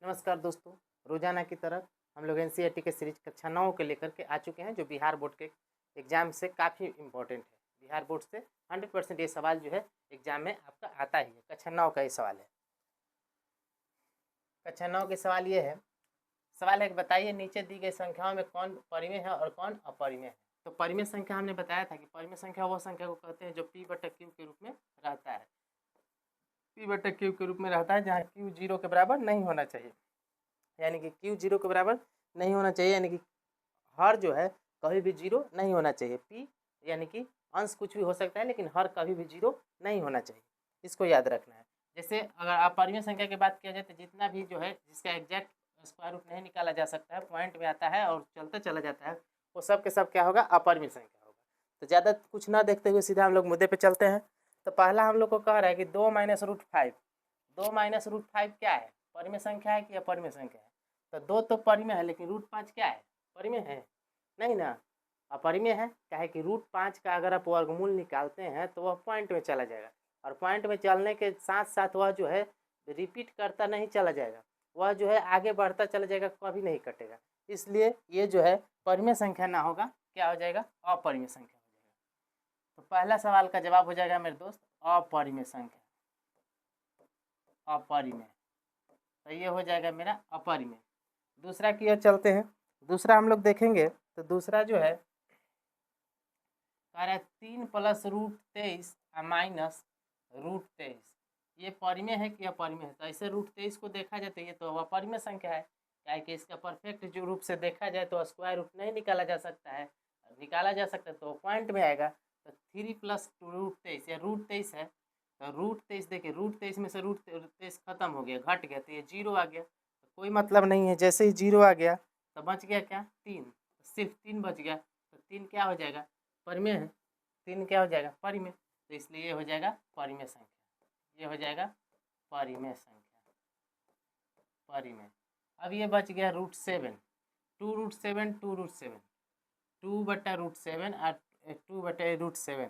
नमस्कार दोस्तों, रोजाना की तरह हम लोग एनसीईआरटी के सीरीज कक्षा 9 के लेकर के आ चुके हैं, जो बिहार बोर्ड के एग्जाम से काफ़ी इम्पोर्टेंट है। बिहार बोर्ड से 100% ये सवाल जो है एग्जाम में आपका आता ही है। कक्षा 9 का ये सवाल है। कक्षा 9 के सवाल ये है। सवाल है कि बताइए नीचे दी गई संख्याओं में कौन परिमेय है और कौन अपरिमेय है। तो परिमेय संख्या हमने बताया था कि परिमेय संख्या वो संख्या को कहते हैं जो p/q के रूप में रहता है। p/q के रूप में रहता है जहाँ q 0 के बराबर नहीं होना चाहिए, यानी कि q 0 के बराबर नहीं होना चाहिए, यानी कि हर जो है कभी भी 0 नहीं होना चाहिए। p यानी कि अंश कुछ भी हो सकता है, लेकिन हर कभी भी 0 नहीं होना चाहिए। इसको याद रखना है। जैसे अगर अपरिमेय संख्या की बात किया जाए तो जितना भी जो है जिसका एग्जैक्ट स्क्वायर रूट नहीं निकाला जा सकता है, पॉइंट में आता है और चलते चला जाता है, वो सब के सब क्या होगा, अपरिमेय संख्या होगा। तो ज़्यादा कुछ ना देखते हुए सीधा हम लोग मुद्दे पे चलते हैं। तो पहला हम लोग को कह रहा है कि 2 - √5। 2 - √5 क्या है, परिमेय संख्या है कि अपरिमेय संख्या है? तो 2 तो परिमेय है, लेकिन √5 क्या है, परिमेय है? नहीं ना, अपरिमेय है। क्या है कि √5 का अगर आप वर्गमूल निकालते हैं तो वह पॉइंट में चला जाएगा, और पॉइंट में चलने के साथ साथ वह जो है रिपीट करता नहीं चला जाएगा, वह जो है आगे बढ़ता चला जाएगा, कभी नहीं कटेगा। इसलिए ये जो है परिमेय संख्या ना होगा, क्या हो जाएगा, अपरिमेय संख्या हो जाएगा। तो पहला सवाल का जवाब हो जाएगा मेरे दोस्त अपरिमेय संख्या, अपरिमेय। तो ये हो जाएगा मेरा अपरिमेय। दूसरा की ओर चलते हैं। दूसरा हम लोग देखेंगे तो दूसरा जो है कह रहा है 3 + √23 माइनस √23, ये परिमेय है कि अपरिमेय है? तो ऐसे √23 को देखा जाए तो ये तो अपरिमेय संख्या है। क्या है कि इसका परफेक्ट जो रूप से देखा जाए तो स्क्वायर रूट नहीं निकाला जा सकता है, निकाला जा सकता है तो पॉइंट में आएगा। तो 3 + √23 या √23 है, तो √23 देखिए, √23 में से √23 खत्म हो गया, घट गया, तो ये 0 आ गया। तो कोई मतलब नहीं है, जैसे ही 0 आ गया तो बच गया क्या, 3, सिर्फ 3 बच गया। तो 3 क्या हो जाएगा, परिमेय है। 3 क्या हो जाएगा, परिमेय। तो इसलिए ये हो जाएगा परिमेय संख्या, ये हो जाएगा परिमेय संख्या, परिमेय। अब ये बच गया √7, 2√7, 2√7, 2/√7 और 2/√7 है।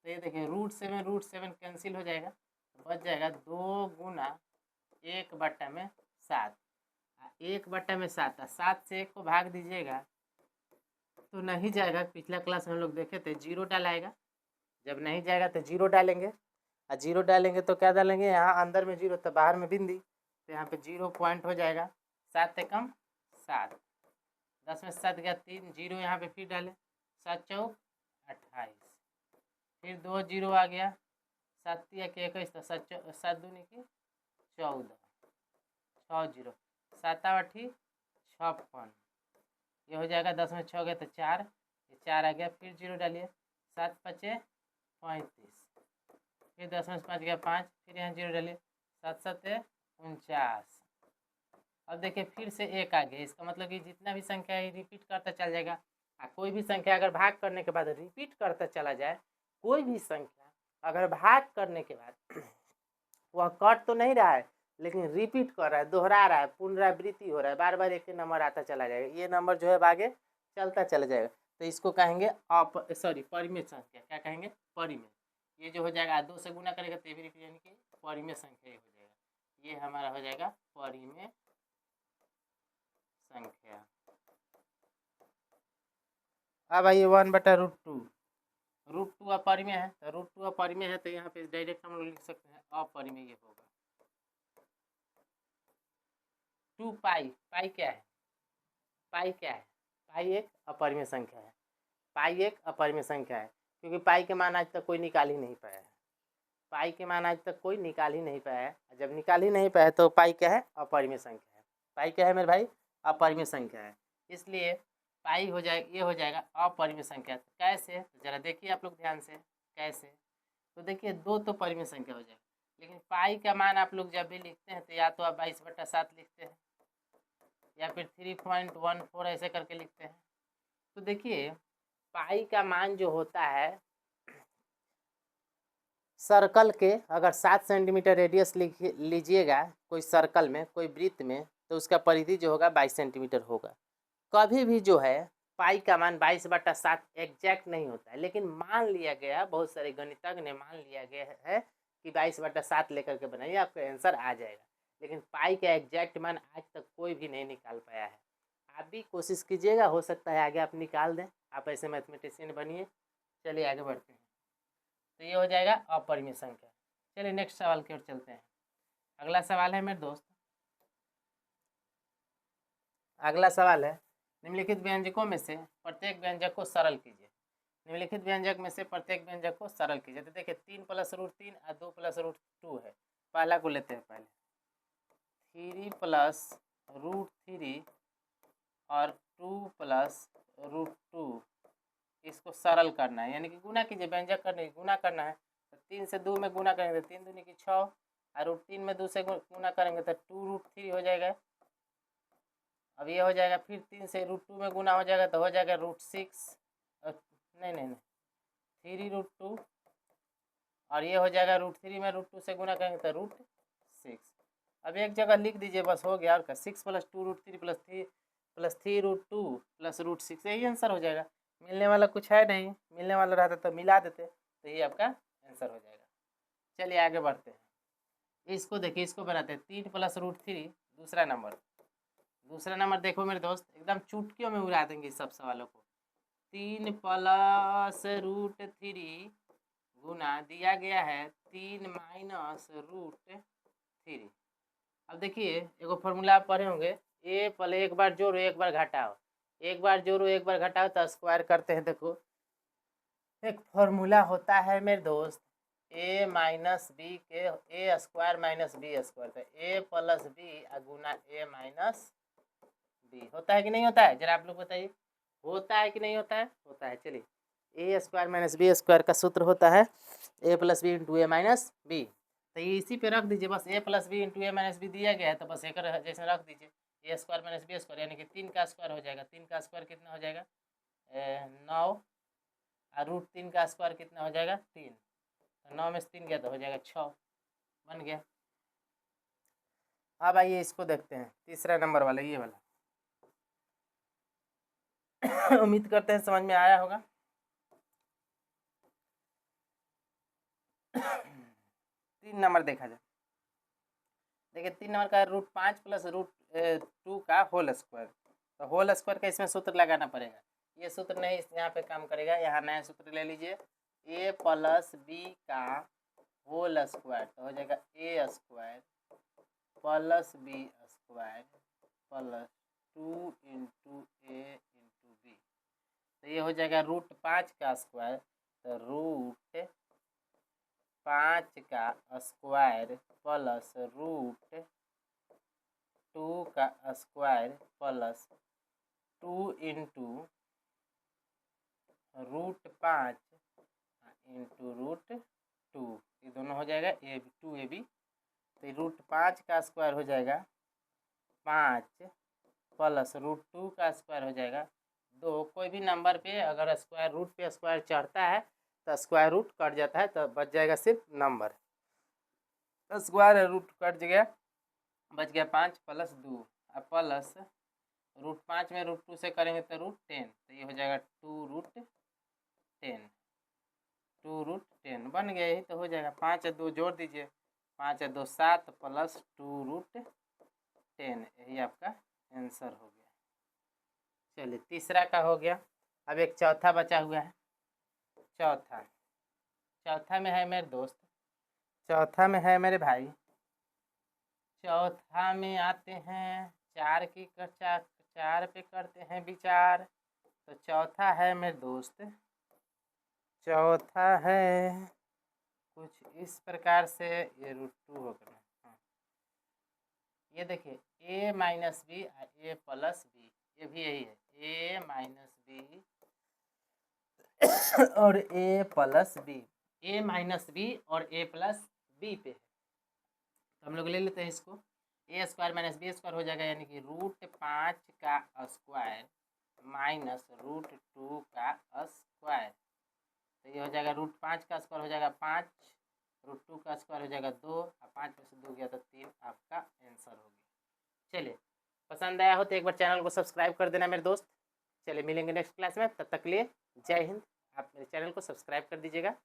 तो ये देखिए √7 कैंसिल हो जाएगा, बच जाएगा 2 × 1/7। 1/7, 7 से 1 को भाग दीजिएगा तो नहीं जाएगा। पिछला क्लास में हम लोग देखे थे 0 डालाएगा, जब नहीं जाएगा तो 0 डालेंगे, और 0 डालेंगे तो क्या डालेंगे, यहाँ अंदर में 0 तो बाहर में बिंदी, तो यहाँ पे 0 पॉइंट हो जाएगा। 7 से कम 7, 10 में 7 गया 3, 0 यहाँ पे फिर डाले, 7 चौक 28, फिर 2 0 आ गया, 7 × 21, तो 7 दूनी की 14, 6 0, 7 8 56, ये हो जाएगा। 10 में 6 गया तो 4, ये 4 आ गया, फिर 0 डालिए, 7 × 5 = 35, फिर 10 में 5 गया 5, फिर यहाँ 0 डालिए, 7 7 49। अब देखिए फिर से 1 आ गया, इसका मतलब कि जितना भी संख्या है रिपीट करता चल जाएगा। कोई भी संख्या अगर भाग करने के बाद रिपीट करता चला जाए, कोई भी संख्या अगर भाग करने के बाद वह कट तो नहीं रहा है, लेकिन रिपीट कर रहा है, दोहरा रहा है, पुनरावृत्ति हो रहा है, बार बार एक ही नंबर आता चला जाएगा, ये नंबर जो है आगे चलता चला जाएगा, तो इसको कहेंगे परिमेय संख्या। क्या कहेंगे, परिमेय। ये जो हो जाएगा 2 से गुना करेगा तो भी यानी कि परिमेय संख्या हो जाएगा। ये हमारा हो जाएगा परिमेय संख्या। अब आइए 1/√2, √2 अपरिमेय है, तो √2 अपरिमेय है, तो यहाँ पे डायरेक्ट हम लोग लिख सकते हैं अपरिमेय ये होगा। 2 पाई, पाई क्या है, पाई क्या है, पाई एक अपरिमेय संख्या है। पाई एक अपरिमेय संख्या है, क्योंकि पाई के मान आज तक कोई निकाल ही नहीं पाया है। पाई के मान आज तक कोई निकाल ही नहीं पाया है, जब निकाल ही नहीं पाया तो पाई क्या है, अपरिमेय संख्या है। पाई क्या है मेरे भाई, अपरिमेय संख्या है। इसलिए पाई हो जाएगा, ये हो जाएगा अपरिमेय संख्या। कैसे, जरा देखिए आप लोग ध्यान से, कैसे। तो देखिए 2 तो परिमेय संख्या हो जाएगा, लेकिन पाई का मान आप लोग जब भी लिखते हैं तो या तो आप 22/7 लिखते हैं, या फिर 3.14 ऐसे करके लिखते हैं। तो देखिए पाई का मान जो होता है, सर्कल के अगर 7 सेंटीमीटर रेडियस लीजिएगा कोई सर्कल में, कोई वृत्त में, तो उसका परिधि जो होगा 22 सेंटीमीटर होगा। कभी भी जो है पाई का मान 22/7 एग्जैक्ट नहीं होता है, लेकिन मान लिया गया, बहुत सारे गणितज्ञ ने मान लिया गया है कि 22/7 लेकर के बनाइए, आपका आंसर आ जाएगा। लेकिन पाई का एग्जैक्ट मान आज तक कोई भी नहीं निकाल पाया है। आप भी कोशिश कीजिएगा, हो सकता है आगे आप निकाल दें, आप ऐसे मैथमेटिशियन बनिए। चलिए आगे बढ़ते हैं। तो ये हो जाएगा अपरिमेय संख्या। चलिए नेक्स्ट सवाल की ओर चलते हैं। अगला सवाल है मेरे दोस्त, अगला सवाल है निम्नलिखित व्यंजकों में से प्रत्येक व्यंजक को सरल कीजिए। निम्नलिखित व्यंजक में से प्रत्येक व्यंजक को सरल कीजिए। तो देखिए 3 + √3 और 2 + √2 है। पहला को लेते हैं, पहले 3 + √3 और 2 + √2, इसको सरल करना है, यानी कि गुना कीजिए, व्यंजक करने गुना करना है। तो 3 से 2 में गुना करेंगे तो 3 दूनी की 6, और √3 में 2 से गुना करेंगे तो 2√3 हो जाएगा। अब ये हो जाएगा, फिर 3 से √2 में गुना हो जाएगा तो हो जाएगा √6, नहीं 3√2, और ये हो जाएगा √3 में √2 से गुना करेंगे तो √6। अब एक जगह लिख दीजिए, बस हो गया। और क्या, 6 + 2√3 + 3√2 + √6, यही आंसर हो जाएगा। मिलने वाला कुछ है नहीं, मिलने वाला रहता तो मिला देते, तो ये आपका आंसर हो जाएगा। चलिए आगे बढ़ते हैं। इसको देखिए, इसको बनाते हैं 3 + √3, दूसरा नंबर। दूसरा नंबर देखो मेरे दोस्त, एकदम चुटकियों में उड़ा देंगे सब सवालों को। 3 + √3 गुना दिया गया है 3 - √3। अब देखिए एगो फॉर्मूला आप पढ़े होंगे, ए पहले एक बार जोड़ो एक बार घटाओ, एक बार जोड़ो एक बार घटाओ तो स्क्वायर करते हैं। देखो एक फॉर्मूला होता है मेरे दोस्त, a - b के a² - b², तो a + b Guna a - b होता है कि नहीं होता है, जरा आप लोग बताइए, होता है कि नहीं होता है? होता है। चलिए a² - b² का सूत्र होता है a + b × a - b। तो ये इसी पे रख दीजिए, बस a + b × a - b दिया गया है तो बस एक जैसे रख दीजिए, a² - b², यानी कि 3 का स्क्वायर हो जाएगा। 3 का स्क्वायर कितना हो जाएगा? 9, और √3 का स्क्वायर कितना हो जाएगा? 3। तो 9 में से 3 गया तो हो जाएगा 6, बन गया। अब आइए इसको देखते हैं, तीसरा नंबर वाला, ये वाला। उम्मीद करते हैं समझ में आया होगा। 3 नंबर देखा जाए, देखिए 3 नंबर का √5 + √2 का होल स्क्वायर। तो होल स्क्वायर का इसमें सूत्र लगाना पड़ेगा, ये सूत्र नहीं यहाँ पे काम करेगा, यहाँ नया सूत्र ले लीजिए, a + b का होल स्क्वायर, तो हो जाएगा a² + b² + 2 × a × b। तो ये हो जाएगा √5 का स्क्वायर, तो √5 का स्क्वायर प्लस √2 का स्क्वायर प्लस 2 × √5 × √2, ये दोनों हो जाएगा 2ab। तो √5 का स्क्वायर हो जाएगा 5 प्लस √2 का स्क्वायर हो जाएगा 2। कोई भी नंबर पे अगर स्क्वायर रूट पे स्क्वायर चढ़ता है तो स्क्वायर रूट कट जाता है, तो बच जाएगा सिर्फ नंबर। तो स्क्वायर रूट कट गया, बच गया 5 + 2, अब प्लस √5 में √2 से करेंगे तो √10, तो ये हो जाएगा 2√10, 2√10 बन गया। यही तो हो जाएगा, 5 और 2 जोड़ दीजिए, 5 और 2 7 प्लस 2√10, यही आपका आंसर हो गया। चलिए तीसरा का हो गया, अब एक चौथा बचा हुआ है। चौथा में है मेरे दोस्त, चौथा में है मेरे भाई, चौथा में आते हैं 4 पे करते हैं विचार। तो चौथा है मेरे दोस्त, चौथा है कुछ इस प्रकार से, ये √2 हो गया। हाँ, ये देखिए a - b और a + b, ये भी यही है, a - b और a + b, a - b और a + b पे है। तो हम लोग ले लेते हैं इसको, a² - b² हो जाएगा, यानी कि √5 का स्क्वायर माइनस √2 का स्क्वायर। तो ये हो जाएगा √5 का स्क्वायर हो जाएगा 5, √2 का स्क्वायर हो जाएगा 2, और 5 में से 2 गया तो 3, आपका आंसर हो गया। चलिए पसंद आया हो तो एक बार चैनल को सब्सक्राइब कर देना मेरे दोस्त। चलिए मिलेंगे नेक्स्ट क्लास में, तब तक के लिए जय हिंद। आप मेरे चैनल को सब्सक्राइब कर दीजिएगा।